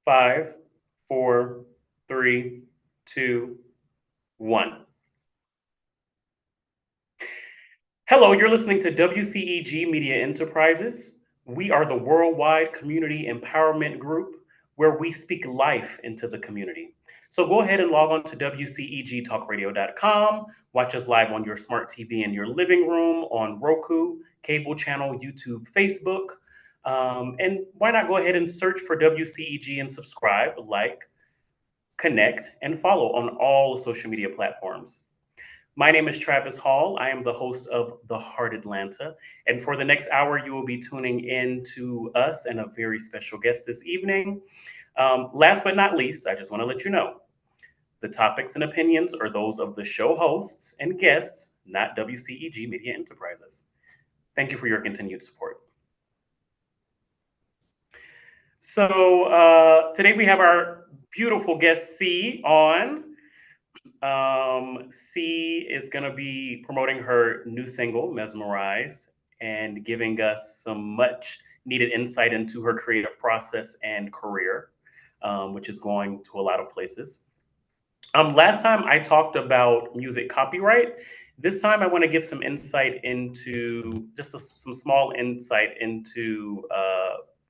Five, four, three, two, one. Hello, you're listening to WCEG Media Enterprises. We are the worldwide community empowerment group where we speak life into the community. So go ahead and log on to WCEGTalkRadio.com. Watch us live on your smart TV in your living room, on Roku, cable channel, YouTube, Facebook. And why not go ahead and search for WCEG and subscribe, like, connect, and follow on all social media platforms. My name is Travis Hall. I am the host of The Heart Atlanta. And for the next hour, you will be tuning in to us and a very special guest this evening. Last but not least, I just want to let you know the topics and opinions are those of the show hosts and guests, not WCEG Media Enterprises. Thank you for your continued support. So today we have our beautiful guest C on. C is going to be promoting her new single, Mesmerized, and giving us some much needed insight into her creative process and career, which is going to a lot of places. Last time I talked about music copyright. This time I want to give some insight into some small insight into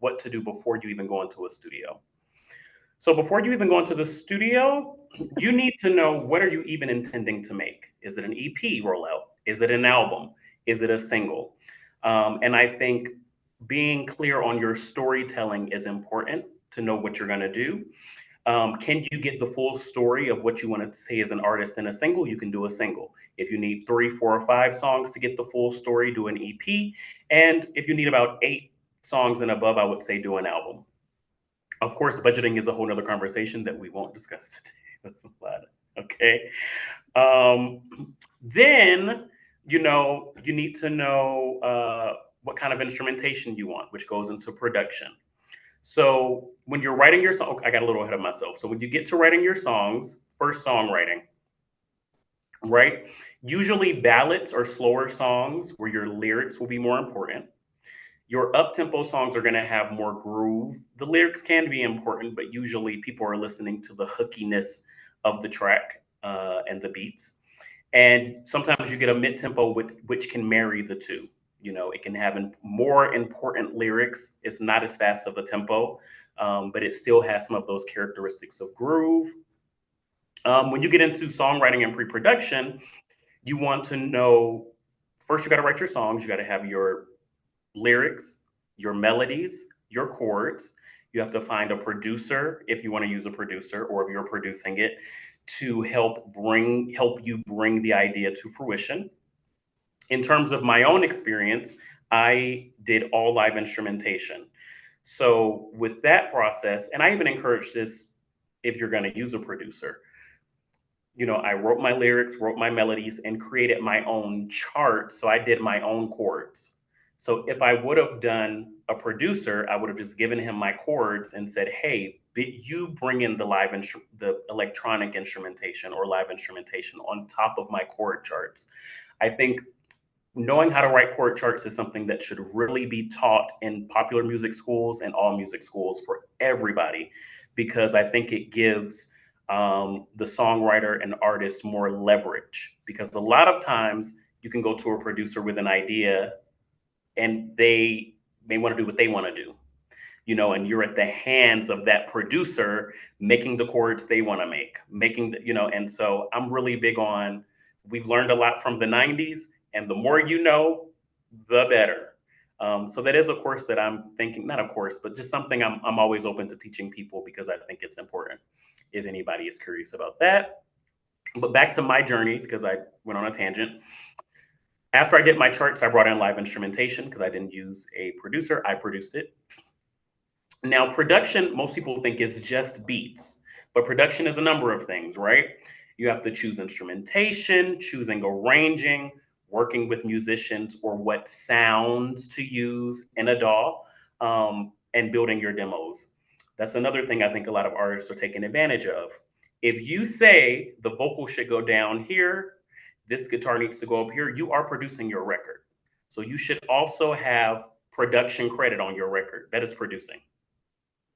what to do before you even go into a studio. So before you even go into the studio, you need to know, what are you even intending to make? Is it an EP rollout? Is it an album? Is it a single? And I think being clear on your storytelling is important to know what you're going to do. Can you get the full story of what you want to say as an artist in a single? You can do a single. If you need 3, 4, or 5 songs to get the full story, do an EP. And if you need about 8 songs and above, I would say do an album. Of course, budgeting is a whole nother conversation that we won't discuss today. That's a lot. Okay. Then, you need to know what kind of instrumentation you want, which goes into production. So when you're writing your song, I got a little ahead of myself. So when you get to writing your songs, first songwriting, right? Usually ballads or slower songs where your lyrics will be more important. Your up-tempo songs are going to have more groove. The lyrics can be important, but usually people are listening to the hookiness of the track and the beats. And sometimes you get a mid-tempo which can marry the two. It can have more important lyrics. It's not as fast of a tempo, but it still has some of those characteristics of groove. When you get into songwriting and pre-production, you want to know, first you got to write your songs. You got to have your lyrics, your melodies, your chords. You have to find a producer if you want to use a producer, or if you're producing it, to help you bring the idea to fruition. In terms of my own experience, I did all live instrumentation. So with that process, and I even encourage this if you're going to use a producer, I wrote my lyrics, wrote my melodies, and created my own chart. So I did my own chords. So if I would have done a producer, I would have just given him my chords and said, "Hey, you bring in the electronic instrumentation or live instrumentation on top of my chord charts." I think knowing how to write chord charts is something that should really be taught in popular music schools and all music schools for everybody, because I think it gives the songwriter and artist more leverage. Because a lot of times you can go to a producer with an idea and they may want to do what they want to do, and you're at the hands of that producer making the chords they want to making and so I'm really big on, we've learned a lot from the 90s, and the more you know, the better. So that is a course that I'm thinking, not a course, but just something I'm always open to teaching people, because I think it's important if anybody is curious about that. But back to my journey, because I went on a tangent. After I did my charts, I brought in live instrumentation because I didn't use a producer. I produced it. Now, production, most people think is just beats, but production is a number of things, right? You have to choose instrumentation, choosing arranging, working with musicians or what sounds to use in a DAW, and building your demos. That's another thing I think a lot of artists are taking advantage of. If you say the vocal should go down here, this guitar needs to go up here, you are producing your record. So you should also have production credit on your record. That is producing.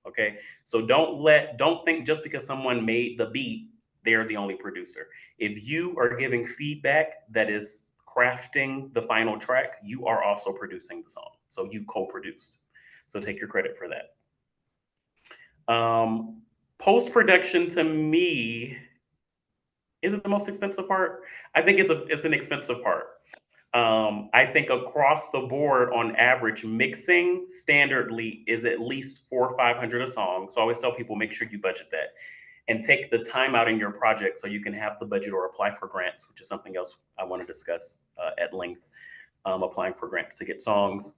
Okay. So don't think just because someone made the beat, they're the only producer. If you are giving feedback that is crafting the final track, you are also producing the song. So you co-produced. So take your credit for that. Post production to me, is it the most expensive part? I think it's an expensive part. I think across the board, on average, mixing standardly is at least 400 or 500 a song. So I always tell people, make sure you budget that and take the time out in your project so you can have the budget or apply for grants, which is something else I want to discuss at length. Applying for grants to get songs,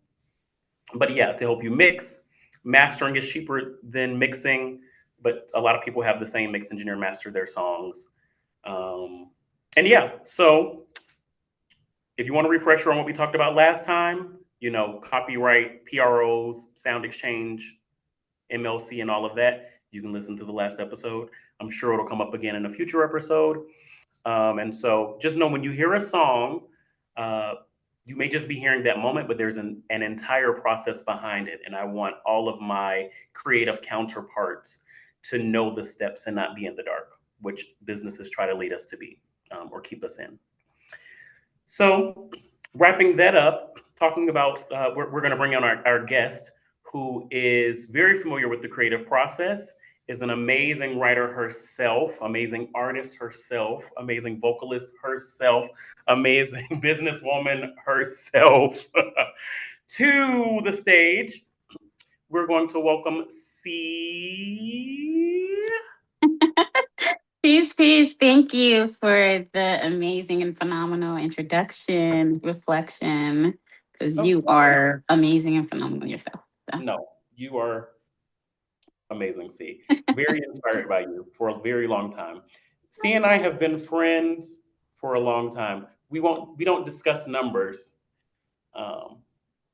but yeah, to help you mix. Mastering is cheaper than mixing, but a lot of people have the same mix engineer master their songs. Um, and yeah, so if you want to refresher on what we talked about last time, copyright, PROs, sound exchange, MLC, and all of that, you can listen to the last episode. I'm sure it'll come up again in a future episode. And so just know when you hear a song, uh, you may just be hearing that moment, but there's an entire process behind it. And I want all of my creative counterparts to know the steps and not be in the dark, which businesses try to lead us to be, or keep us in. So, wrapping that up, talking about, we're going to bring on our guest who is very familiar with the creative process, is an amazing writer herself, amazing artist herself, amazing vocalist herself, amazing businesswoman herself to the stage. We're going to welcome C. Peace, peace. Thank you for the amazing and phenomenal introduction, reflection, because Oh, you are amazing and phenomenal yourself. So. no, you are amazing, C. Very inspired by you for a very long time. C and I have been friends for a long time. We don't discuss numbers. Um,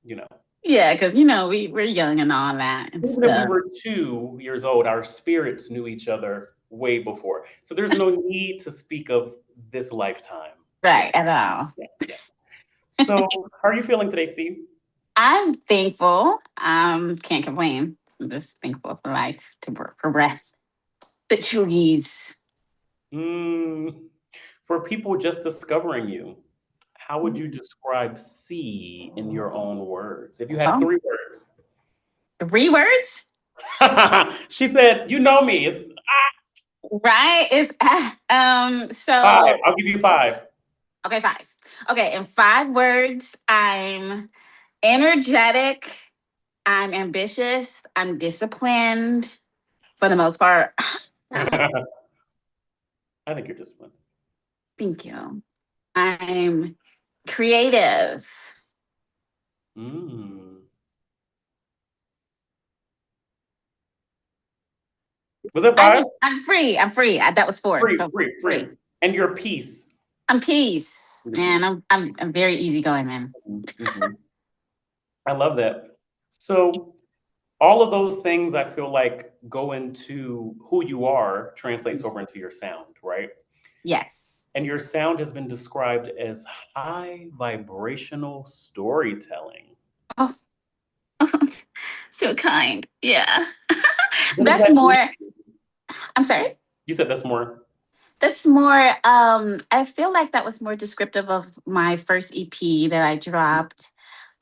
you know, Yeah, because we're young and all that and Even if we stuff. were 2 years old, our spirits knew each other way before. So there's no need to speak of this lifetime. Yeah, Right, at all. yeah, yeah. So how are you feeling today, C? I'm thankful. Can't complain. I'm just thankful for life, for breath, the trees. Mm, for people just discovering you, how would you describe C in your own words? If you had Oh, 3 words. 3 words? She said, "You know me. It's Right? It's five. so I'll give you five." okay, 5. Okay, in 5 words, I'm energetic, I'm ambitious, I'm disciplined for the most part. I think you're disciplined. Thank you. I'm creative. Mm. Was that I five? think I'm free. I'm free. That was 4. Free, So free, free. free. And your peace. I'm peace. Your And peace. I'm very easygoing, man. Mhm. I love that. So all of those things I feel like go into who you are, translates over into your sound, right? Yes. And your sound has been described as high vibrational storytelling. Oh, so kind. Yeah. What does That's that more. mean? I'm sorry. You said that's more. That's more I feel like that was more descriptive of my first EP that I dropped.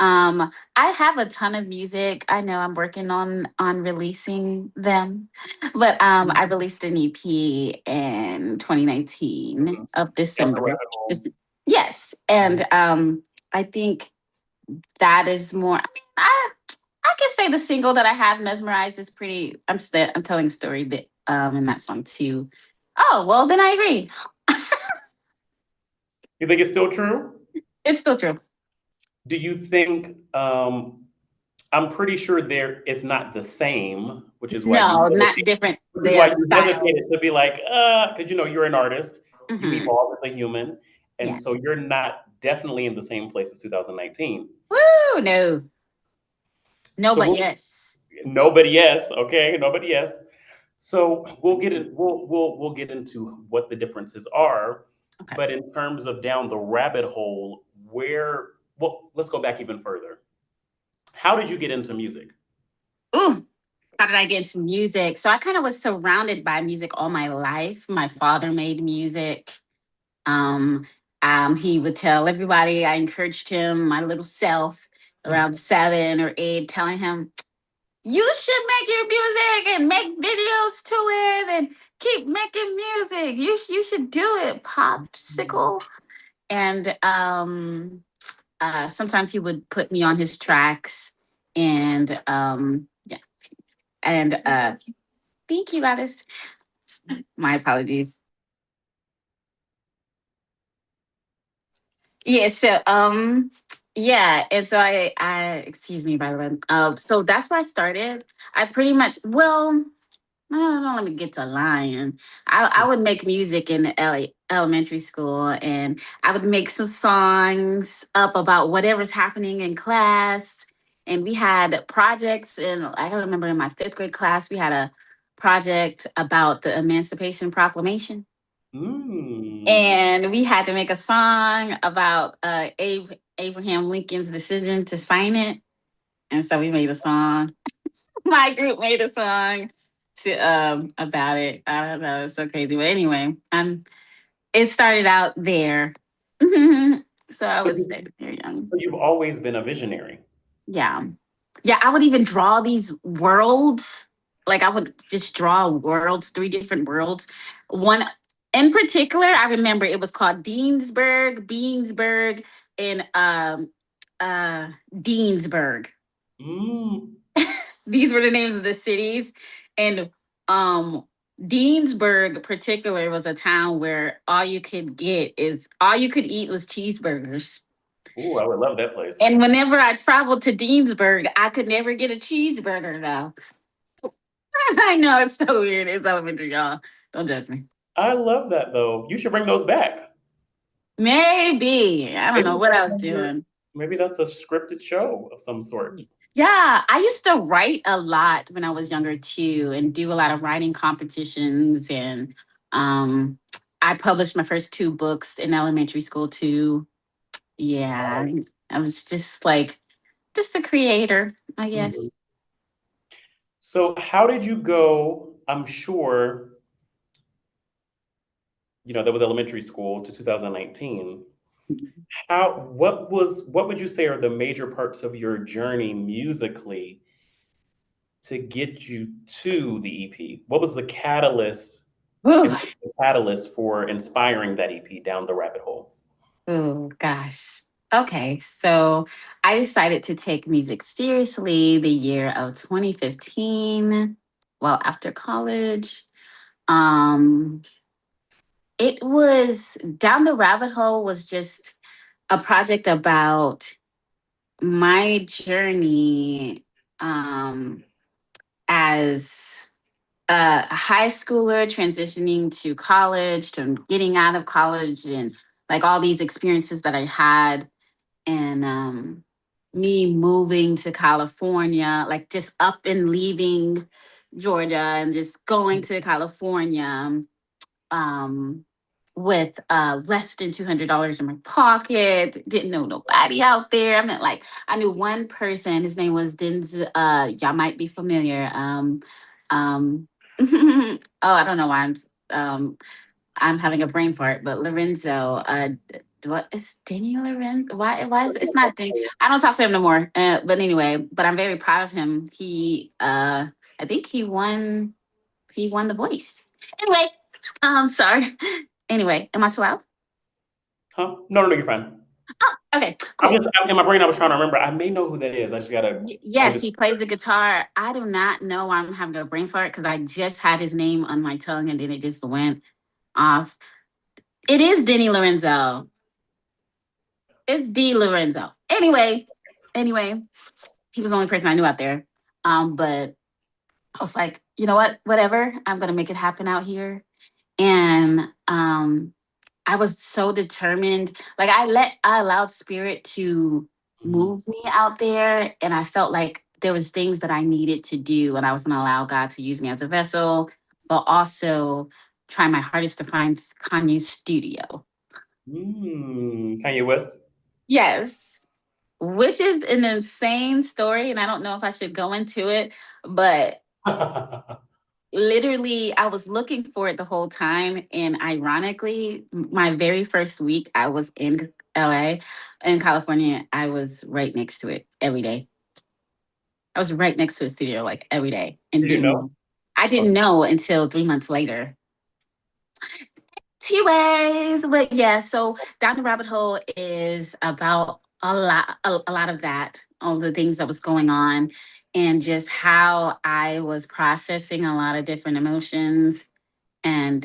I have a ton of music. I know I'm working on releasing them. But I released an EP in 2019 Mhm. of Down the December. rabbit hole. Yes. Mhm. And I think that is more I can say the single that I have, Mesmerized, is pretty. I'm telling a story bit in that song too. Oh, well, then I agree. You think it's still true? It's still true. Do you think I'm pretty sure there it's not the same, No, not different. which is why The you hesitated styles. to be like, because you're an artist, you've Hmm. evolved as a human, and so Yes. you're not definitely in the same place as 2019. Woo! No. No, So but we'll, yes. nobody yes, okay, nobody yes. So we'll get into what the differences are, Okay. but in terms of down the rabbit hole, let's go back even further. How did you get into music? Ooh. how did I get into music? So I kind of was surrounded by music all my life. My father made music. Um, he would tell everybody, I encouraged him, my little self, around 7 or 8, telling him, you should make your music and make videos to it and keep making music. You should do it, popsicle. And sometimes he would put me on his tracks. And yeah. And thank you, Alice. My apologies. Yeah, so yeah, and so I excuse me by the way. So that's where I started. I pretty much no, don't let me get to lying. I would make music in the elementary school, and I would make some songs up about whatever's happening in class. And we had projects, and I don't remember in my 5th grade class, we had a project about the Emancipation Proclamation. Mm. And we had to make a song about Abraham Lincoln's decision to sign it. And so we made a song. My group made a song to about it. I don't know, it's so crazy. But anyway, it started out there. So I So, would say very young. so you've always been a visionary. Yeah. Yeah, I would even draw these worlds. Like I would just draw worlds, 3 different worlds. One in particular, I remember it was called Deansburg, Beansburg, and uh Deansburg. Mm. These were the names of the cities. And um Deansburg particular was a town where all you could eat was cheeseburgers. Ooh, I would love that place. And whenever I traveled to Deansburg, I could never get a cheeseburger though. I know it's so weird. It's elementary, y'all. Don't judge me. I love that though. You should bring those back. Maybe. I don't Maybe know what I was doing. maybe that's a scripted show of some sort. Yeah, I used to write a lot when I was younger too, and do a lot of writing competitions. And um, I published my first 2 books in elementary school too. Yeah, I was just a creator, I Mhm. guess. So how did you go? I'm sure, that was elementary school to 2019. What would you say are the major parts of your journey musically to get you to the EP? What was the catalyst Whew. and what was the catalyst for inspiring that EP down the rabbit hole? Oh gosh. Okay, so I decided to take music seriously the year of 2015. Well, after college, um, it was Down the Rabbit Hole was just a project about my journey as a high schooler transitioning to college, to getting out of college, and like all these experiences that I had, and me moving to California, like just up and leaving Georgia and just going to California um, with less than $200 in my pocket. Didn't know nobody out there. I mean, like I knew one person. His name was Denzel. Y'all might be familiar. Oh, I don't know why I'm having a brain fart, but Lorenzo, what is Denny Lorenzo? Why is it's not Denny? I don't talk to him no more. But anyway, but I'm very proud of him. I think he won The Voice. Anyway, sorry. Anyway, am I too loud? Huh? No, no, no, you're fine. Oh, okay, cool. In my brain, I was trying to remember. I may know who that is. I just gotta. I was Yes, just. he plays the guitar. I do not know why I'm having a brain fart because I just had his name on my tongue and then it just went off. It is Denny Lorenzo. It's D Lorenzo. Anyway, he was the only person I knew out there. But I was like, you know what? Whatever. I'm gonna make it happen out here. And I was so determined. Like I allowed spirit to Mhm. move me out there. And I felt like there was things that I needed to do. And I was gonna allow God to use me as a vessel, but also try my hardest to find Kanye's studio. Kanye West. Yes. Which is an insane story. And I don't know if I should go into it, but Literally, I was looking for it the whole time. And ironically, my very first week I was in LA, in California, I was right next to it every day. I was right next to a studio like every day and Did you didn't know? know. I didn't know until 3 months later. T-ways. But yeah, so Down the Rabbit Hole is about a lot of that, all the things that was going on, and just how I was processing a lot of different emotions, and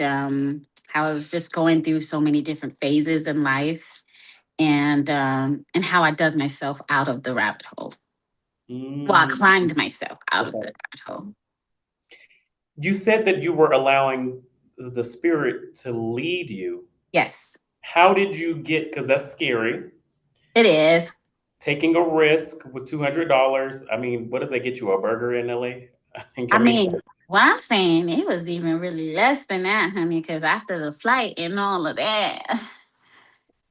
how I was just going through so many different phases in life, and how I dug myself out of the rabbit hole. Well, I Mm, climbed myself out of the okay. rabbit hole. You said that you were allowing the spirit to lead you. Yes, How did you get, because that's scary, it is. taking a risk with $200? I mean, what does that get you? A burger in LA? In I California? mean, what I'm saying, it was even really less than that, honey, because after the flight and all of that,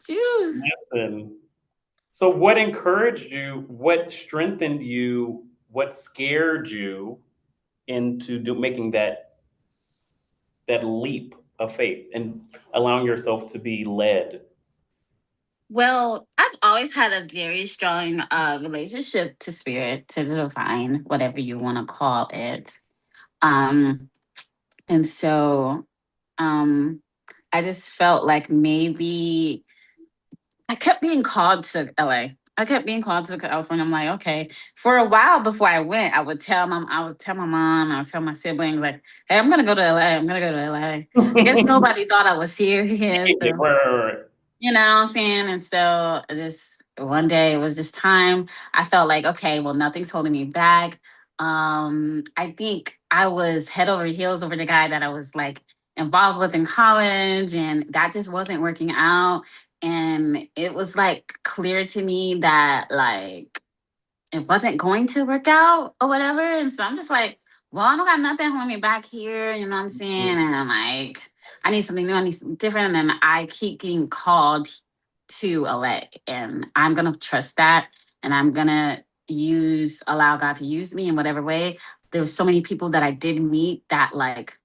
phew. Listen. So, what encouraged you? What strengthened you? What scared you into making that leap of faith and allowing yourself to be led? Well, I've always had a very strong relationship to spirit, to the divine, whatever you want to call it. Um, and so um, I just felt like maybe I kept being called to LA. I kept being called to California. I'm like, okay. For a while before I went, I would tell my mom, I would tell my siblings, like, hey, I'm gonna go to LA. I'm gonna go to LA. I guess nobody thought I was serious. Yeah, So, right, right, right. you know what I'm saying? And so this one day it was just time. I felt like, okay, well, nothing's holding me back. I think I was head over heels over the guy that I was like involved with in college, and that just wasn't working out. And it was like clear to me that like it wasn't going to work out or whatever. And so I'm just like, well, I don't got nothing holding me back here. You know what I'm saying? And I'm like, I need something new. I need something different. And I keep getting called to LA. And I'm going to trust that. And I'm going to allow God to use me in whatever way. There were so many people that I did meet that, like,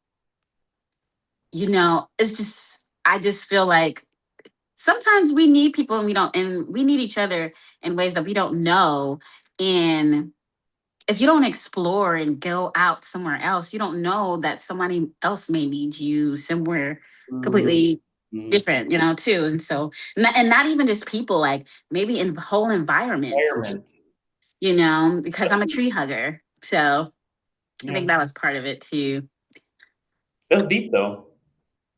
it's just, I just feel like sometimes we need people and we need each other in ways that we don't know. And if you don't explore and go out somewhere else, you don't know that somebody else may need you somewhere Mm, completely mm. different, too. And so, and not even just people, like maybe in whole environments, Environment. because I'm a tree hugger. So I Yeah, think that was part of it too. that's deep though.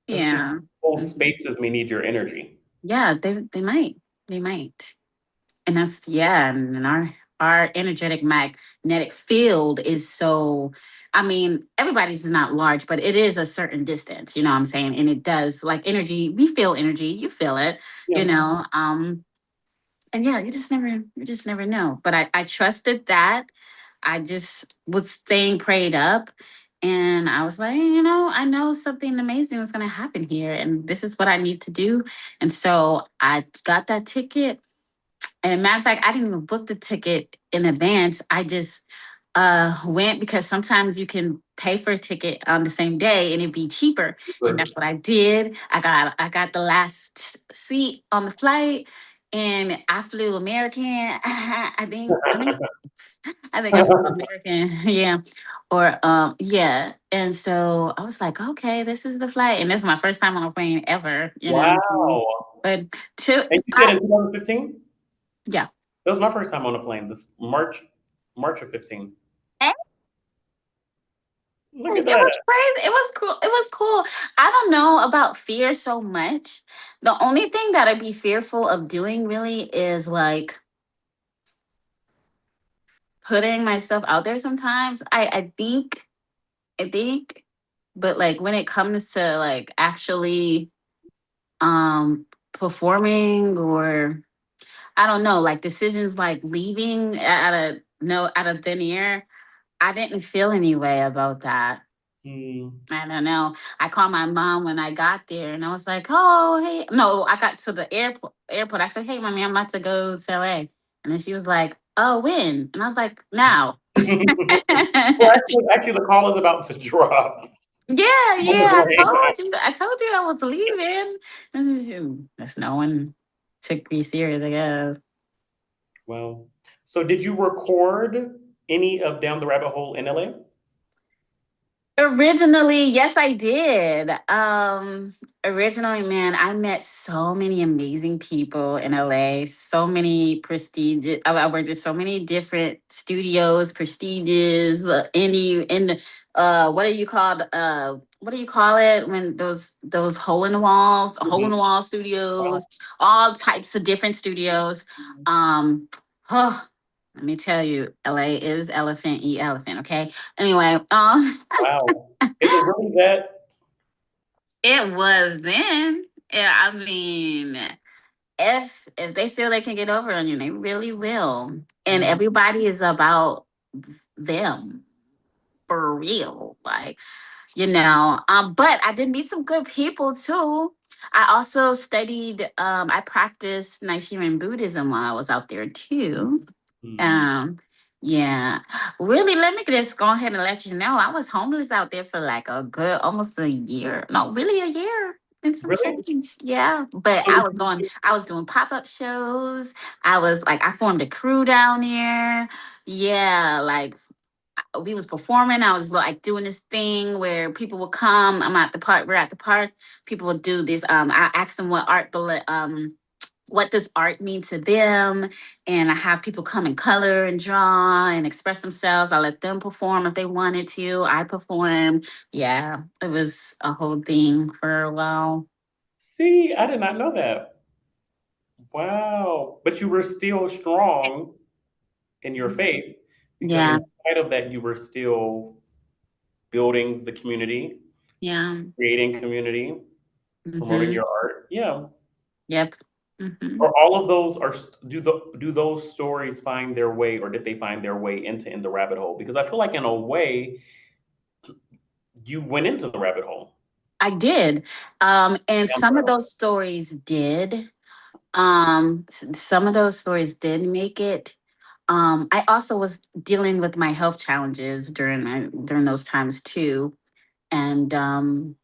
That's deep. Yeah. Whole Mhm. spaces may need your energy. Yeah, they might. And that's, yeah, and our energetic magnetic field is so, I mean, everybody's not large, but it is a certain distance, you know what I'm saying? And it does, like, energy, we feel energy, you feel it, you Yeah. know. And yeah, you just never know. But I trusted that. I just was staying prayed up, and I was like, I know something amazing is going to happen here, and this is what I need to do. And so I got that ticket, and matter of fact, I didn't even book the ticket in advance. I just went because sometimes you can pay for a ticket on the same day and it'd be cheaper. And Sure. that's what I did. I got the last seat on the flight, and I flew American. I think I flew American. Yeah. Or yeah. And so I was like, okay, this is the flight. And this is my first time on a plane ever, Wow. But to And you said I in 2015? yeah. That was my first time on a plane. This March of 15. Look at It was that. crazy. It was cool. It was cool. I don't know about fear so much. The only thing that I'd be fearful of doing really is like putting myself out there sometimes. I think, but like when it comes to like actually um performing, or I don't know, like decisions like leaving out of thin air, I didn't feel any way about that. Hmm. I don't know. I called my mom when I got there, and I was like, "Oh, hey." No, I got to the airport. I said, "Hey, mommy, I'm about to go to LA." And then she was like, "Oh, when?" And I was like, "Now." Well, actually, the call is about to drop. Yeah, I'm gonna yeah. go I ahead. told you. I told you I was leaving. That's no one took me serious, I guess. Well, so did you record any of Down the Rabbit Hole in LA? Originally, yes, I did. Originally, man, I met so many amazing people in LA. So many prestigious. I worked at so many different studios, prestigious. What do you call what do you call it when those hole in Mhm. the wall Wow. studios, all types of different studios. Um, let me tell you, LA is elephant, eat elephant. Okay. Anyway, Wow. Is it really that? it was then. Yeah, I mean, if they feel they can get over on you, they really will. And Mhm. everybody is about them for real. Like, but I did meet some good people too. I also studied, I practiced Nichiren Buddhism while I was out there too. Mhm. Um, yeah, really. Let me just go ahead and let you know, I was homeless out there for like a good almost a year. No, really a year and some Really? change. Yeah, but So did you, I was doing pop up shows. I was like, I formed a crew down there. Yeah, like we was performing. I was like doing this thing where people would come. I'm at the park. We're at the park. People would do this. I asked them what does art mean to them, and I have people come and color and draw and express themselves. I let them perform if they wanted to. I perform. Yeah, it was a whole thing for a while. see, I did not know that. Wow. But you were still strong in your faith because Yeah, in spite of that, you were still building the community, yeah. creating community, promoting Mm-hmm. your art. Yeah. Yep. Mm-hmm. Or all of those do those stories find their way, or did they find their way into in the rabbit hole? Because I feel like in a way you went into the rabbit hole. I did. And Down the some of rabbit those stories did. Some of those stories did make it. I also was dealing with my health challenges during those times too. And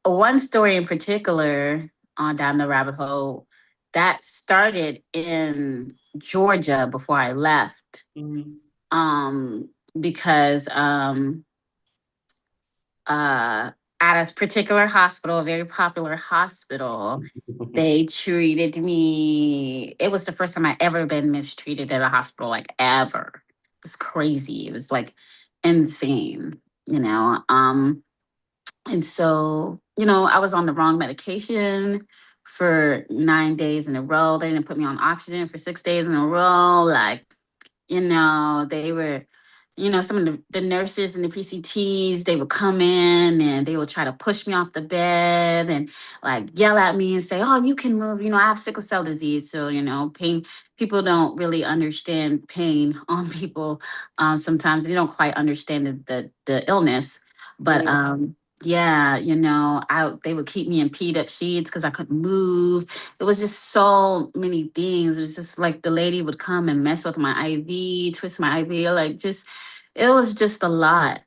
one story in particular on Down the Rabbit Hole that started in Georgia before I left. hole. Because uh, at a particular hospital, a very popular hospital, Mhm. they treated me. It was the first time I ever been mistreated at a hospital, like ever. It was crazy. It was like insane, you know. And so, I was on the wrong medication for 9 days in a row. They didn't put me on oxygen for 6 days in a row. Like, they were, some of the nurses and the PCTs, they would come in and they would try to push me off the bed and like yell at me and say, "Oh, you can move." I have sickle cell disease. So, pain, people don't really understand pain on people. Sometimes they don't quite understand the illness. But Mhm. yeah, they would keep me in peed up sheets because I couldn't move. It was just so many things. It was just like the lady would come and mess with my IV, twist my IV, like just it was just a lot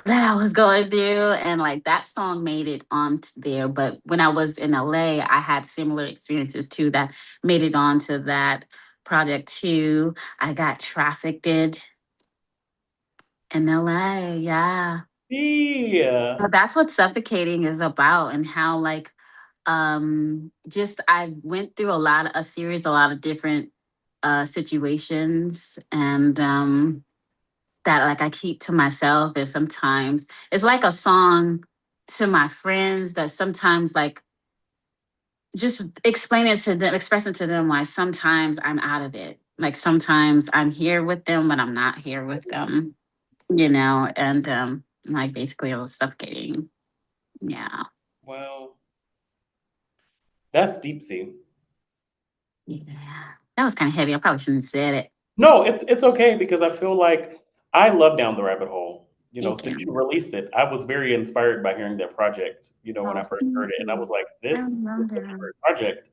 that I was going through. And like that song made it onto there. But when I was in LA, I had similar experiences too that made it onto that project too. I got trafficked in LA. Yeah. Yeah. So that's what suffocating is about, and how like just I went through a lot of different situations, and that like I keep to myself. And sometimes it's like a song to my friends that sometimes like just expressing to them why sometimes I'm out of it. Like sometimes I'm here with them, but I'm not here with them, and like basically I was suffocating. Yeah. Well, that's deep sea. Yeah. That was kind of heavy. I probably shouldn't have said it. No, it's okay because I feel like I love Down the Rabbit Hole. Thank Since you you. released it, I was very inspired by hearing that project, when Oh, I first thank heard it. And I was you. like, I this love is such a that. great project.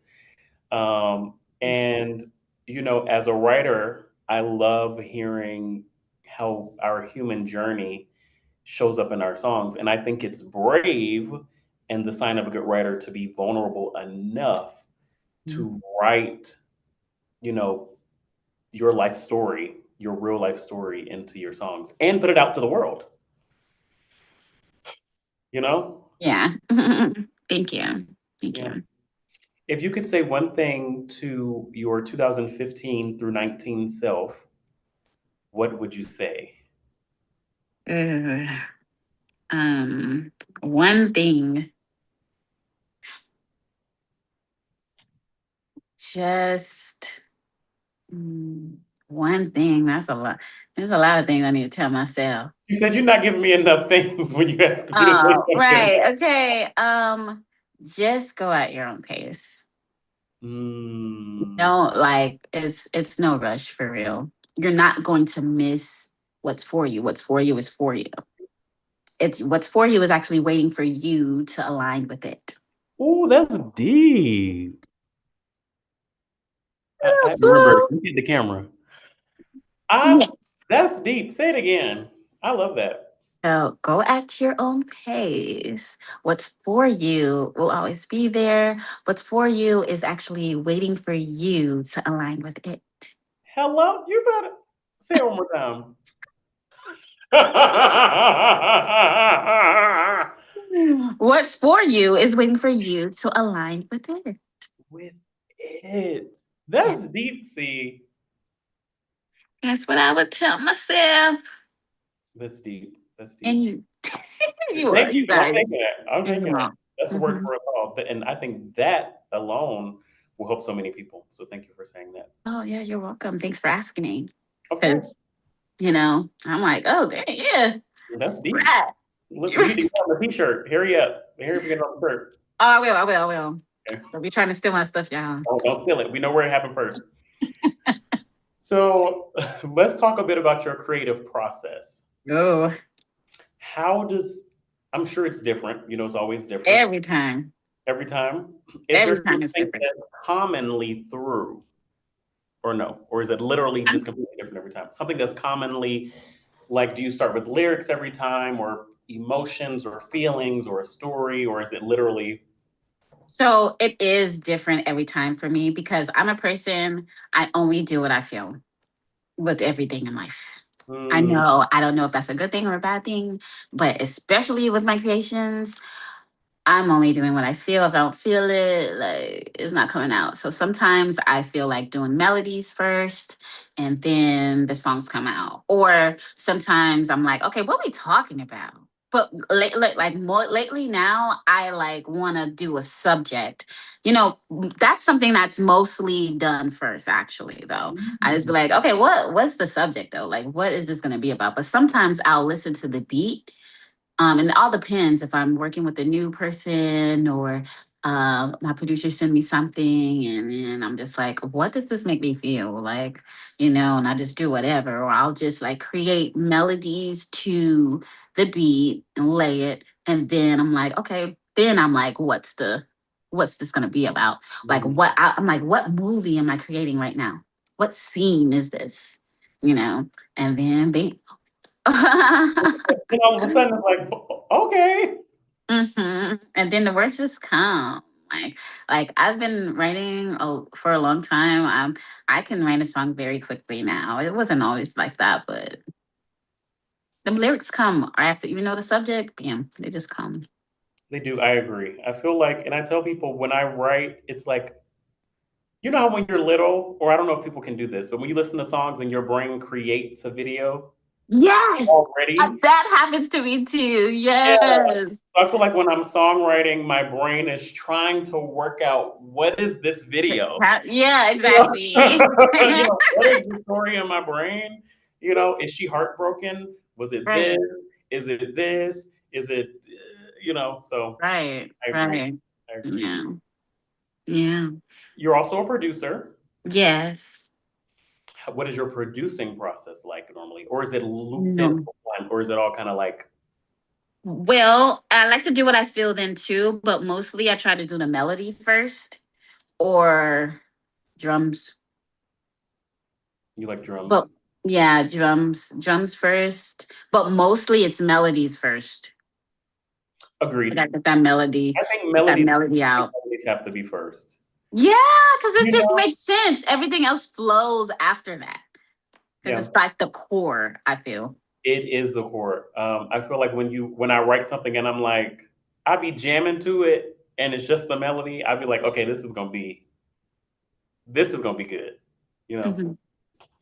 Um, Thank and, as a writer, I love hearing our human journey shows up in our songs. And I think it's brave and the sign of a good writer to be vulnerable enough to write, you know, your life story, your real life story into your songs and put it out to the world, you know? Yeah. Thank you. Thank Yeah. you. If you could say one thing to your 2015 through 19 self, what would you say? Ugh. One thing, just one thing. That's a lot. There's a lot of things I need to tell myself. You said you're not giving me enough things when you ask me to say Oh, something. right. Okay. Just go at your own pace. Mm. Don't like it's no rush for real. You're not going to miss what's for you. What's for you is for you. It's what's for you is actually waiting for you to align with it. Oh, that's deep. I remember, So, look at the camera. I yes. That's deep. Say it again. I love that. So go at your own pace. What's for you will always be there. What's for you is actually waiting for you to align with it. Hello, you better say it one more time. What's for you is waiting for you to align with it. With it. Yeah, That's deep, see. that's what I would tell myself. That's deep. That's deep. And you, you are, Thank you. you I'm guys. taking that. I'm And taking that. you That's a word Mhm. for us all. And I think that alone will help so many people. So thank you for saying that. Oh, yeah, you're welcome. Thanks for asking me. Of course. Because, I'm like, oh, dang, yeah. That's deep. Right. Listen, you need to get on the t-shirt. Hurry up. Hurry up and get on the shirt. I will, I will, I will. Okay. Don't be trying to steal my stuff, y'all. Don't steal it. We know where it happened first. So let's talk a bit about your creative process. Oh, How does, I'm sure it's different. It's always different every time. every time. Is there Every time it's something different. that's commonly through or no? Or is it literally just completely different every time? Something that's commonly like, do you start with lyrics every time or emotions or feelings or a story, or is it literally, So it is different every time for me because I'm a person, I only do what I feel with everything in life. I hmm, know, I don't know if that's a good thing or a bad thing, but especially with my creations, I'm only doing what I feel. If I don't feel it, like it's not coming out. So sometimes I feel like doing melodies first and then the songs come out. Or sometimes I'm like, okay, what are we talking about? But like more lately now, I like want to do a subject. That's something that's mostly done first, actually, though. I just be like, okay, what's the subject though? Like, what is this going to be about? But sometimes I'll listen to the beat and it all depends if I'm working with a new person or my producer send me something and then I'm just like, what does this make me feel like? And I just do whatever. Or I'll just like create melodies to the beat and lay it. And then I'm like, okay, then I'm like, what's this gonna be about? Like I'm like, what movie am I creating right now? What scene is this? And then bam. then all of a sudden it's like, okay. And then the words just come. Like I've been writing for a long time. I can write a song very quickly now. It wasn't always like that, but the lyrics come after you know the subject. Bam, they just come. They do. I agree. I feel like, and I tell people when I write, it's like, how when you're little, or I don't know if people can do this, but when you listen to songs and your brain creates a video Yes, already, that happens to me too. yeah. Yes, So I feel like when I'm songwriting, my brain is trying to work out what is this video? yeah, You know, exactly. what is the story in my brain? Is she heartbroken? Was it this? Right, Is it this? Is it, so right, I agree. right. I agree. Yeah, yeah. You're also a producer. Yes. What is your producing process like normally? Or is it looped into No. one? Or is it all kind of like, Well, I like to do what I feel then too, but mostly I try to do the melody first or drums. you like But drums? Yeah, drums first, but mostly it's melodies first. I Agreed. gotta I think get that melodies, melody out. melodies have to be first. Yeah, because it You just know? makes sense. Everything else flows after that because Yeah. it's like the core, I feel. It is the core. I feel like when I write something and I'm like, I be jamming to it and it's just the melody, I be like, okay, this is gonna be good. You know? Hmm.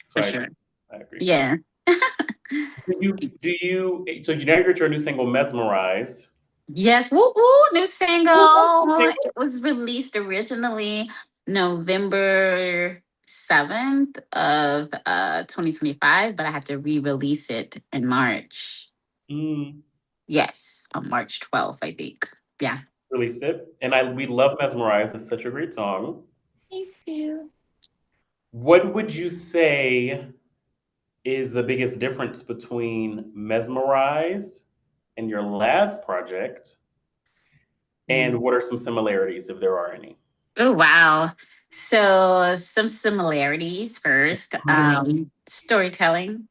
So For sure. I agree. Yeah. So you now you're your new single Mesmerized. Yes, woo woo, new Woo, woo, single. okay. It was released originally November 7th of 2025, but I had to re-release it in March. Mm, Yes, on March 12th, I think. Yeah. released it. And we love Mesmerized. It's such a great song. Thank you. What would you say is the biggest difference between Mesmerized and your last project? And what are some similarities, if there are any? Oh wow. So some similarities first. Storytelling.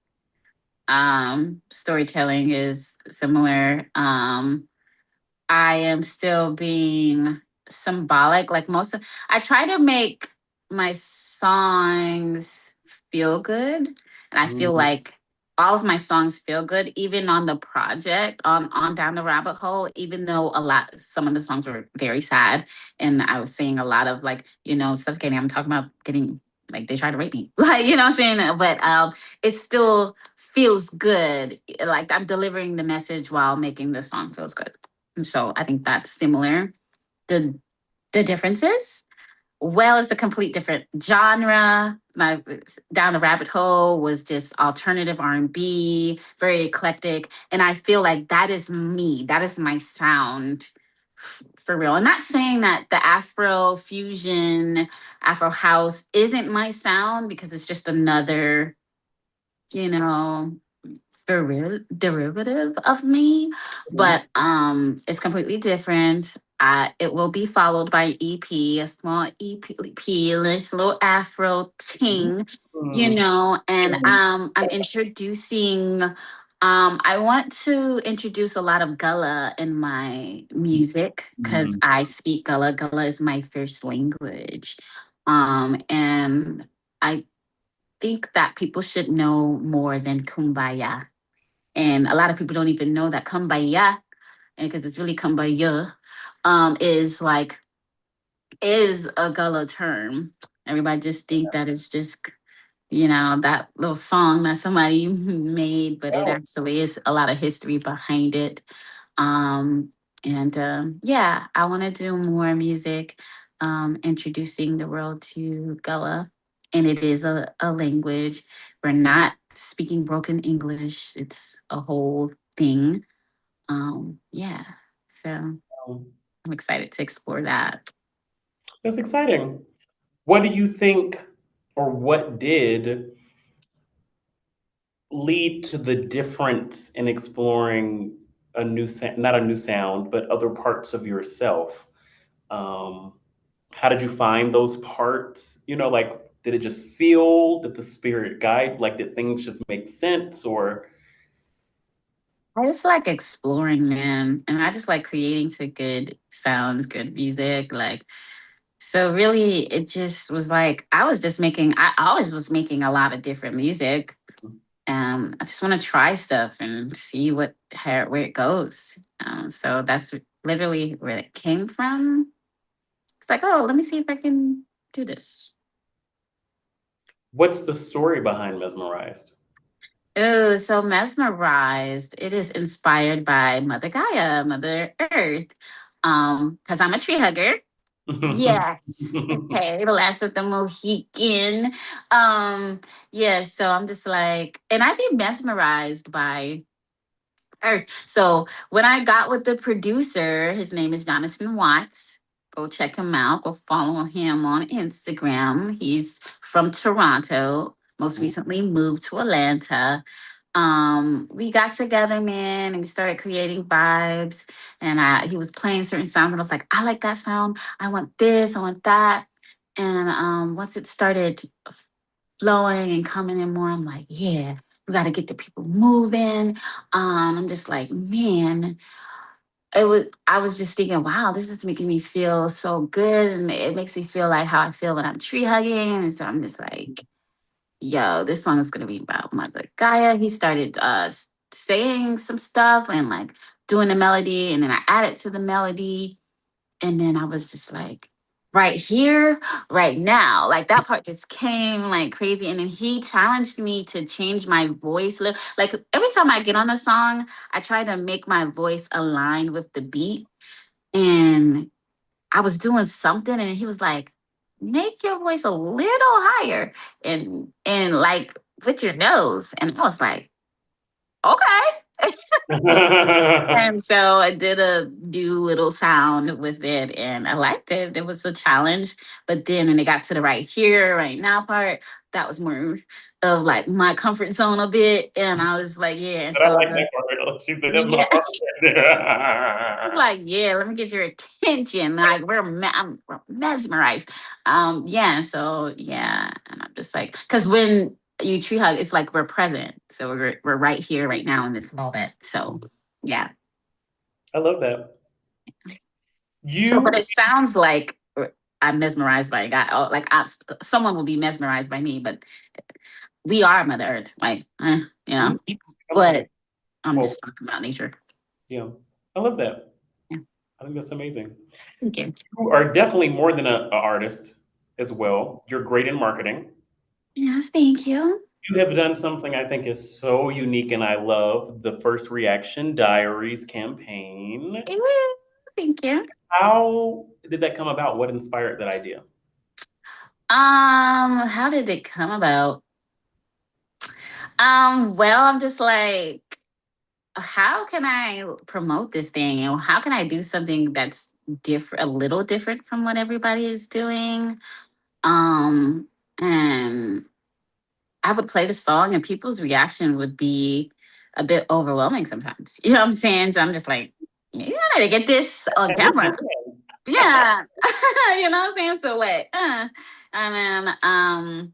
Storytelling is similar. I am still being symbolic. Like I try to make my songs feel good, and I feel Mhm. like all of my songs feel good, even on the project on Down the Rabbit Hole. Even though some of the songs were very sad, and I was saying a lot of like suffocating. I'm talking about getting like they tried to rape me, like what I'm saying. But it still feels good. Like I'm delivering the message while making the song feels good. So I think that's similar. The the differences, well, it's a complete different genre. My Down the Rabbit Hole was just alternative R&B, very eclectic, and I feel like that is me. That is my sound for real. I'm not saying that the Afro fusion, Afro house isn't my sound because it's just another, you know, derivative of me, Mhm. but it's completely different. It will be followed by EP, a small EP, this little Afro ting, Mhm. and I'm introducing. I want to introduce a lot of Gullah in my music because Mhm. I speak Gullah. Gullah is my first language, and I think that people should know more than Kumbaya. And a lot of people don't even know that Kumbaya, and because it's really Kumbaya, is like is a Gullah term. Everybody just think that it's just that little song that somebody made, but it Yeah. actually is a lot of history behind it. Um, and yeah, I want to do more music, introducing the world to Gullah. And it is a language. We're not speaking broken English, it's a whole thing. Yeah. So I'm Um, excited to explore that. That's exciting. What do you think, or what did lead to the difference in exploring a new sound, not a new sound, but other parts of yourself? Um, how did you find those parts? Like, did it just feel? Did the spirit guide? Like, did things just make sense? Or, I just like exploring, man. And I just like creating to good sounds, good music. Like, so really, it just was like I always was making a lot of different music. I just want to try stuff and see where it goes. So that's literally where it came from. It's like, oh, let me see if I can do this. what's the story behind Mesmerized? Oh, so mesmerized. It is inspired by Mother Gaia, Mother Earth. Because I'm a tree hugger. Yes. Okay. The last of the Mohican. Yeah, so I'm just like, and I've been mesmerized by Earth. So when I got with the producer, his name is Jonathan Watts. Go check him out. Go follow him on Instagram. He's from Toronto. Most recently moved to Atlanta. We got together, man, and we started creating vibes. And he was playing certain sounds, and I was like, I like that sound. I want this. I want that. And once it started flowing and coming in more. I'm like, yeah, we got to get the people moving. I'm just like, man, I was just thinking, wow, this is making me feel so good. And it makes me feel like how I feel when I'm tree hugging. And so I'm just like, yo, this song is gonna be about Mother Gaia. He started saying some stuff and like doing the melody, and then I added to the melody, and then I was just like, right here, right now, like that part just came like crazy. And then he challenged me to change my voice. Like every time I get on a song, I try to make my voice align with the beat, and I was doing something, and he was like, make your voice a little higher and like with your nose. And I was like, okay. And so I did a new little sound with it, and I liked it. It was a challenge. But then when it got to the right here, right now part, that was more of like my comfort zone a bit. And I was like, yeah. But I So like that part. She said, "That's my yeah. part right It's there." like, yeah, let me get your attention. Like we're mesmerized. Yeah, so yeah, and I'm just like, because when you tree hug, it's like we're present. So we're right here, right now in this moment. So yeah. I love that. So, but You, it sounds like I'm mesmerized by a guy. Oh, like someone will be mesmerized by me, but we are Mother Earth, like you know. come on. But I'm Well, just talking about nature. yeah, I love that. Yeah, I think that's amazing. thank you. You are definitely more than a artist as well. You're great in marketing. Yes, thank you. You have done something I think is so unique, and I love the First Reaction Diaries campaign. Thank you. How did that come about? What inspired that idea? How did it come about? Well, I'm just like, how can I promote this thing? And how can I do something that's different, a little different from what everybody is doing? And I would play the song and people's reaction would be a bit overwhelming sometimes. You know what I'm saying? So I'm just like, maybe I need to get this on camera. Yeah. You know what I'm saying? So what? And then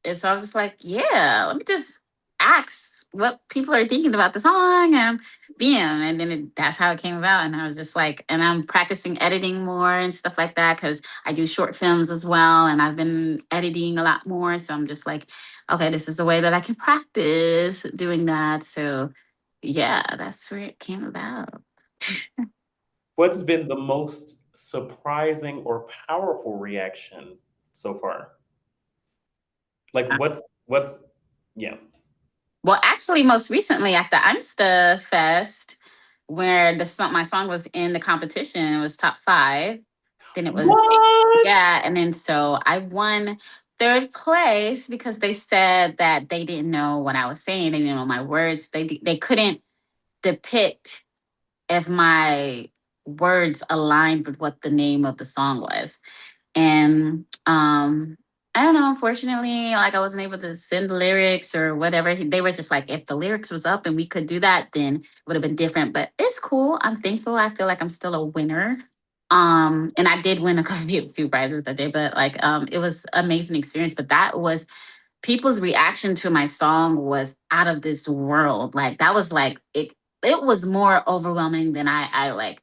and so I was just like, yeah, let me just ask what people are thinking about the song and being. And then that's how it came about. And I was just like, and I'm practicing editing more and stuff like that because I do short films as well. And I've been editing a lot more. So I'm just like, okay, this is the way that I can practice doing that. So yeah, that's where it came about. What's been the most surprising or powerful reaction so far? Like what's yeah. Well, actually, most recently at the Imsta Fest, where my song was in the competition, it was top five. Then it was What? yeah, and then so I won third place because they said that they didn't know what I was saying. They didn't know my words. They couldn't depict if my words aligned with what the name of the song was. And I don't know, unfortunately, like I wasn't able to send the lyrics or whatever. They were just like, if the lyrics was up and we could do that, then it would have been different. But it's cool. I'm thankful. I feel like I'm still a winner. And I did win a few prizes that day, but like it was amazing experience. But that was people's reaction to my song was out of this world. Like that was like it was more overwhelming than I like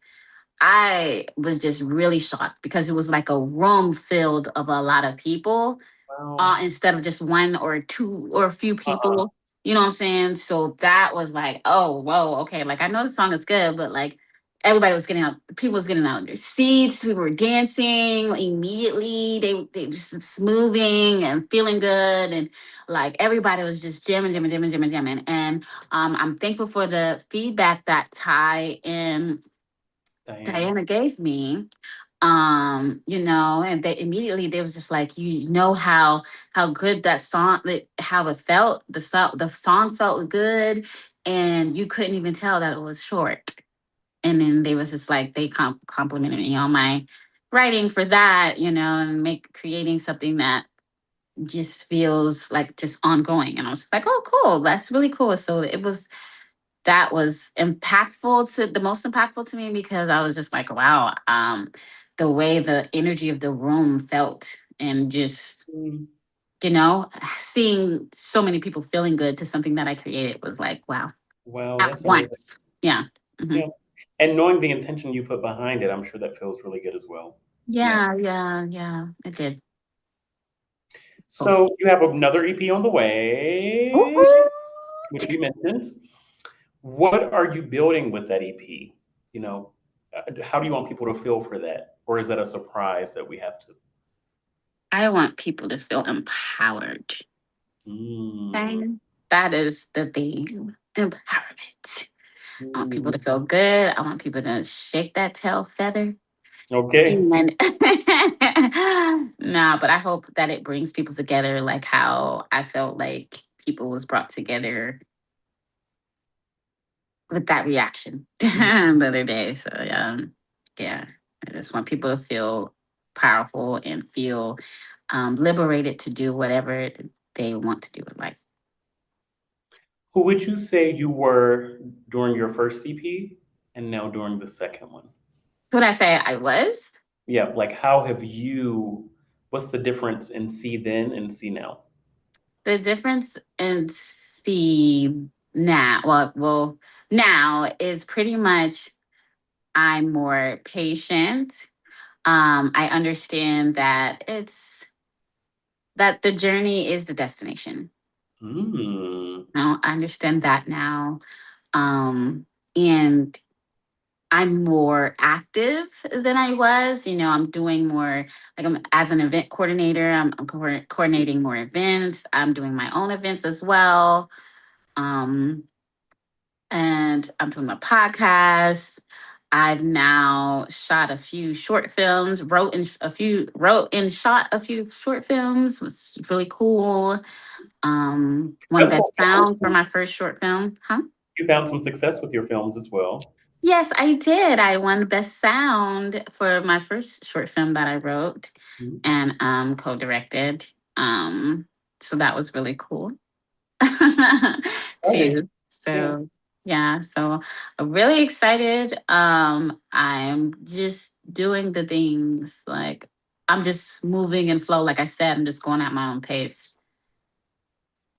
I was just really shocked because it was like a room filled of a lot of people Wow. instead of just one or two or a few Uh-huh. people. You know what I'm saying? So that was like, oh, whoa, okay. Like I know the song is good, but like everybody was getting out, people was getting out of their seats. We were dancing immediately. They just moving and feeling good. And like everybody was just jamming. And I'm thankful for the feedback that Ty and Diana. Diana gave me, and they immediately they was just like, you know how good that song, how it felt, the song felt good, and you couldn't even tell that it was short. And then they was just like they complimented me on my writing for that, and creating something that just feels like just ongoing. And I was like, oh, cool, that's really cool. So that was the most impactful to me because I was just like, wow, the way the energy of the room felt and just Mm. seeing so many people feeling good to something that I created was like, wow, Wow, at that's amazing. once. Yeah. Hmm. Yeah. And knowing the intention you put behind it, I'm sure that feels really good as well. Yeah. Yeah, yeah, yeah. It did. Cool. So you have another EP on the way, which you mentioned. What are you building with that EP? You know, how do you want people to feel for that? Or is that a surprise that we have to? I want people to feel empowered. Mm, Okay? That is the thing. Empowerment. I want people mm. to feel good. I want people to shake that tail feather. Okay. And nah, but I hope that it brings people together like how I felt like people was brought together with that reaction the other day. So yeah, I just want people to feel powerful and feel liberated to do whatever they want to do with life. Who would you say you were during your first EP and now during the second one? Who did I say I was? Yeah, like how have you, what's the difference in C then and C now? The difference in C now, now is pretty much I'm more patient. I understand that the journey is the destination. Mm. I understand that now. And I'm more active than I was. I'm doing more, like I'm as an event coordinator, I'm coordinating more events. I'm doing my own events as well. Um, and I'm doing my podcast. I've now shot a few short films, wrote and shot a few short films, was really cool. Won Successful best sound for films. my first short film. Huh? You found some success with your films as well. Yes, I did. I won best sound for my first short film that I wrote Mhm. and co-directed. So that was really cool Exciting. too. Yeah. So yeah, so I'm really excited. I'm just doing the things like I'm just moving and flow. Like I said, I'm just going at my own pace.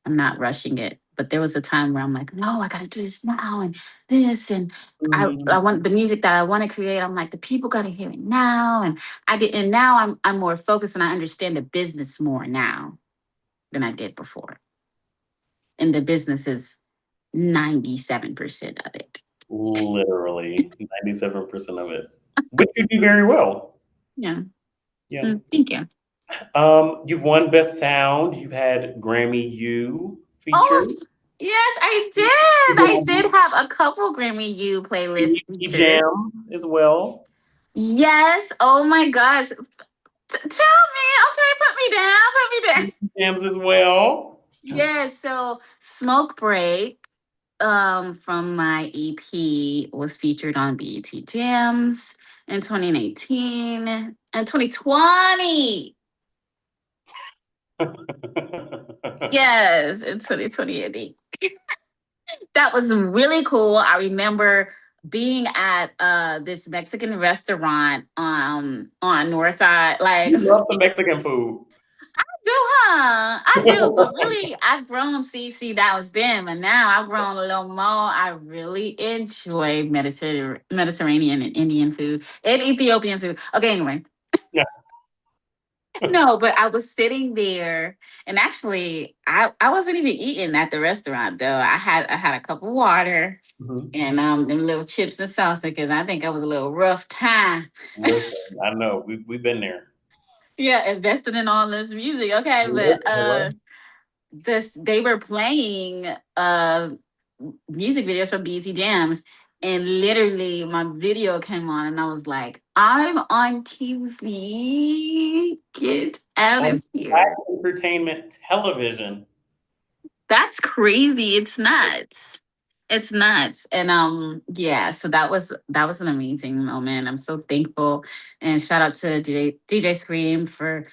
I'm not rushing it. But there was a time where I'm like, no, I got to do this now and this and I Mhm. want the music that I want to create. I'm like, the people got to hear it now, and I did, and now I'm more focused and I understand the business more now than I did before. And the business is 97% of it. Literally 97% of it, which you do very well. Yeah. Yeah. Thank you. You've won Best Sound. You've had Grammy U Oh, featured. yes, I You've did. been I on did have a couple Grammy U playlist BET features. Jam as well. Yes. Oh my gosh. Tell me. Okay, put me down. Put me down. Jams as well. Yeah, so Smoke Break from my EP was featured on BET Jams in 2019 and 2020. Yes, in 2020. That was really cool. I remember being at this Mexican restaurant on Northside. Like You love some Mexican food. do, huh? I do, but really, I've grown. See, that was then, but now I've grown a little more. I really enjoy Mediterranean and Indian food and Ethiopian food. Okay, anyway, Yeah. no, but I was sitting there, and actually, I wasn't even eating at the restaurant though. I had a cup of water Mhm. and them little chips and salsa because I think it was a little rough time. Listen, I know we've been there. Yeah, invested in all this music. Okay, Listen, but hello. this they were playing music videos from BT Jams, and literally my video came on, and I was like, "I'm on TV. Get out On of Black here." Entertainment Television. That's crazy. It's nuts. It's nuts. And yeah, so that was an amazing moment. I'm so thankful. And shout out to DJ Scream for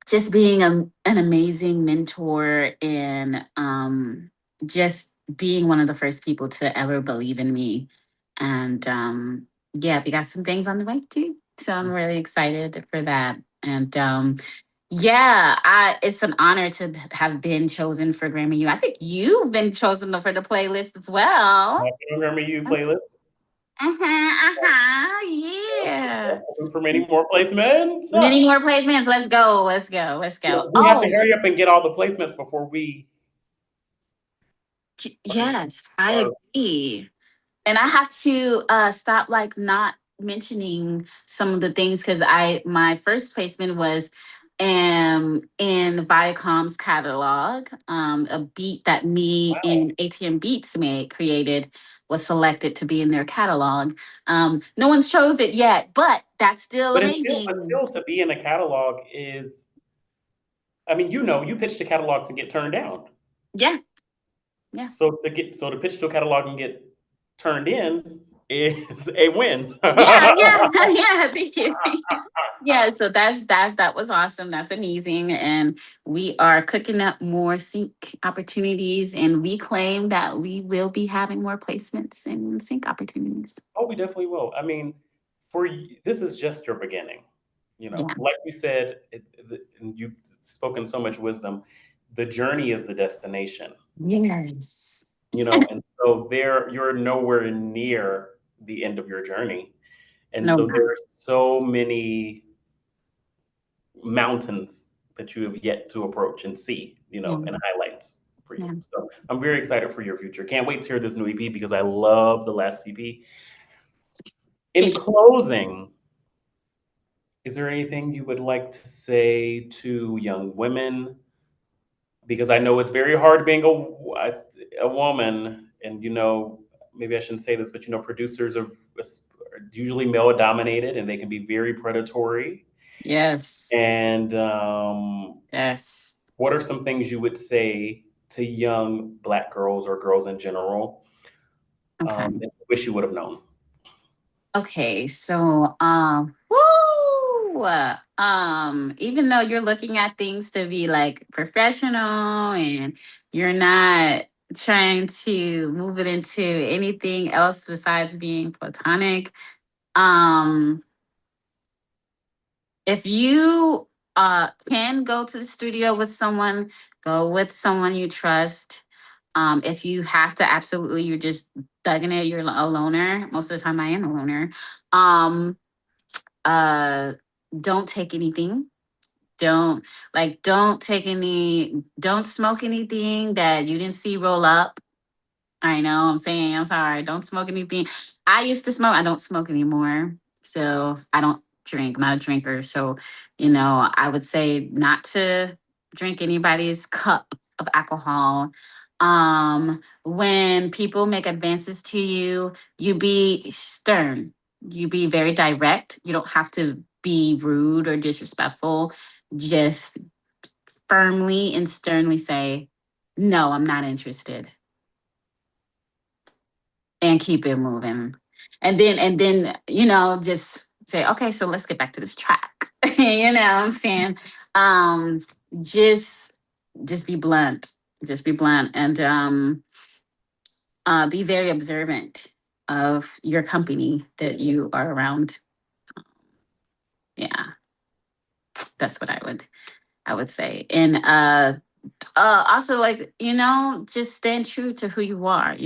just being an amazing mentor and just being one of the first people to ever believe in me. And yeah, we got some things on the way too. So I'm really excited for that. And Yeah, it's an honor to have been chosen for Grammy U. I think you've been chosen for the playlist as well. Remember you playlist. Yeah. Hoping for many more placements. Many more placements. Let's go. Let's go. Let's Yeah, go. we have to Oh, hurry up and get all the placements before we yes, I are. agree. And I have to stop like not mentioning some of the things because I my first placement was in Viacom's catalog. A beat that me and ATM Beats made created was selected to be in their catalog. No one's chose it yet, but that's still But amazing. still to be in a catalog is, I mean, you pitch to catalogs and get turned down. Yeah, yeah. So to pitch to a catalog and get turned in is a win. Yeah, yeah, yeah. Thank you. Yeah, so that was awesome. That's amazing. And we are cooking up more sync opportunities and we claim that we will be having more placements and sync opportunities. Oh, we definitely will. I mean, this is just your beginning. Yeah. Like you said, and you've spoken so much wisdom. The journey is the destination. Yes. And so you're nowhere near the end of your journey. And No. so there are so many mountains that you have yet to approach and see, Yeah. and highlights for you. Yeah. So I'm very excited for your future. Can't wait to hear this new EP because I love the last CP. In Thank you. closing, is there anything you would like to say to young women? Because I know it's very hard being a woman, and maybe I shouldn't say this, but producers are usually male dominated, and they can be very predatory. Yes. And Yes. what are some things you would say to young Black girls or girls in general Okay. that you wish you would have known? Okay, so woo, even though you're looking at things to be like professional and you're not trying to move it into anything else besides being platonic, um, if you can go to the studio with someone, go with someone you trust. If you have to, absolutely, you're just thugging it. You're a loner. Most of the time, I am a loner. Um, uh don't take anything. Don't smoke anything that you didn't see roll up. I know, I'm saying, I'm sorry, don't smoke anything. I used to smoke, I don't smoke anymore, so I don't drink. I'm not a drinker, so I would say not to drink anybody's cup of alcohol. When people make advances to you, you be stern. You be very direct. You don't have to be rude or disrespectful. Just firmly and sternly say, no, I'm not interested, and keep it moving. And then, just say, okay, so let's get back to this track. You know what I'm saying? Um, just just be blunt. Just be blunt and be very observant of your company that you are around. Yeah, that's what I would say. And also, like, just stand true to who you are.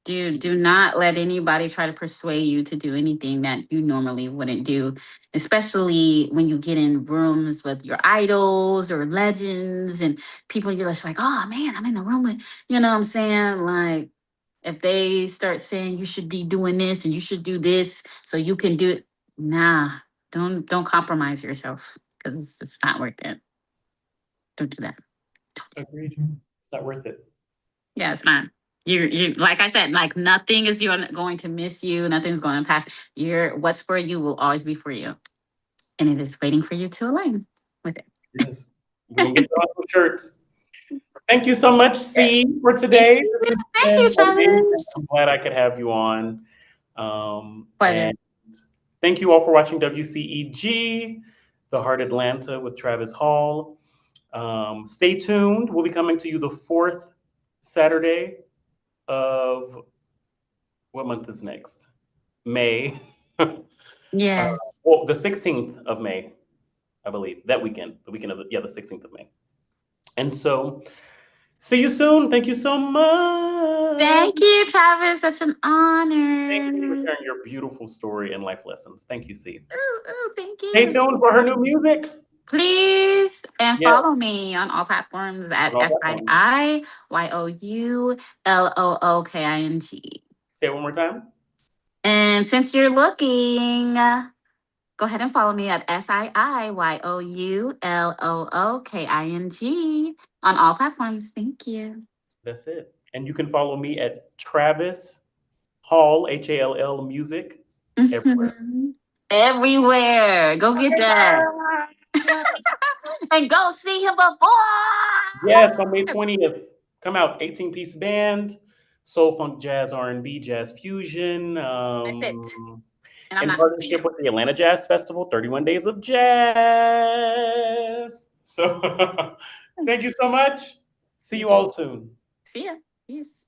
Do not let anybody try to persuade you to do anything that you normally wouldn't do, especially when you get in rooms with your idols or legends and people. You're just like, oh man, I'm in the room with, you know what I'm saying? Like, if they start saying you should be doing this and you should do this so you can do it, nah, don't compromise yourself because it's not worth it. Don't do that. Agreed. It's not worth it. Yeah, it's not. You like I said, like nothing is going to miss you. Nothing's going to pass. What's for you will always be for you, and it is waiting for you to align with Yes. We're going to get you on some shirts. Thank you so much, it. C, for Thank today. you. This has Thank been you, amazing. Travis. I'm glad I could have you on. Pleasure. And thank you all for watching WCEG, The Heart Atlanta with Travis Hall. Stay tuned. We'll be coming to you the fourth Saturday of what month is next? May. Yes. Well, the 16th of May. I believe, that weekend, the weekend of the 16th of May. And so, see you soon. Thank you so much. Thank you, Travis. Such an Thank you for honor. sharing your beautiful story and life lessons. Thank you, C. Ooh, ooh, thank Stay you. tuned for her new music. Please and Yeah, follow me on all platforms on at all platforms. SIIYOULOOKING. Say it one more time. And since you're looking, go ahead and follow me at SIIYOULOOKING on all platforms. Thank you. That's it. And you can follow me at Travis Hall, HALL Music, everywhere. Mhm. Everywhere. Go get that. And go see him Yes, on before. May 20th. Come out, 18-piece band, soul, funk, jazz, R&B, jazz fusion, That's it. And I'm in not going to see partnership him. with the Atlanta Jazz Festival, 31 Days of Jazz. So thank you so much. See you Thank you. all soon. See ya. Peace.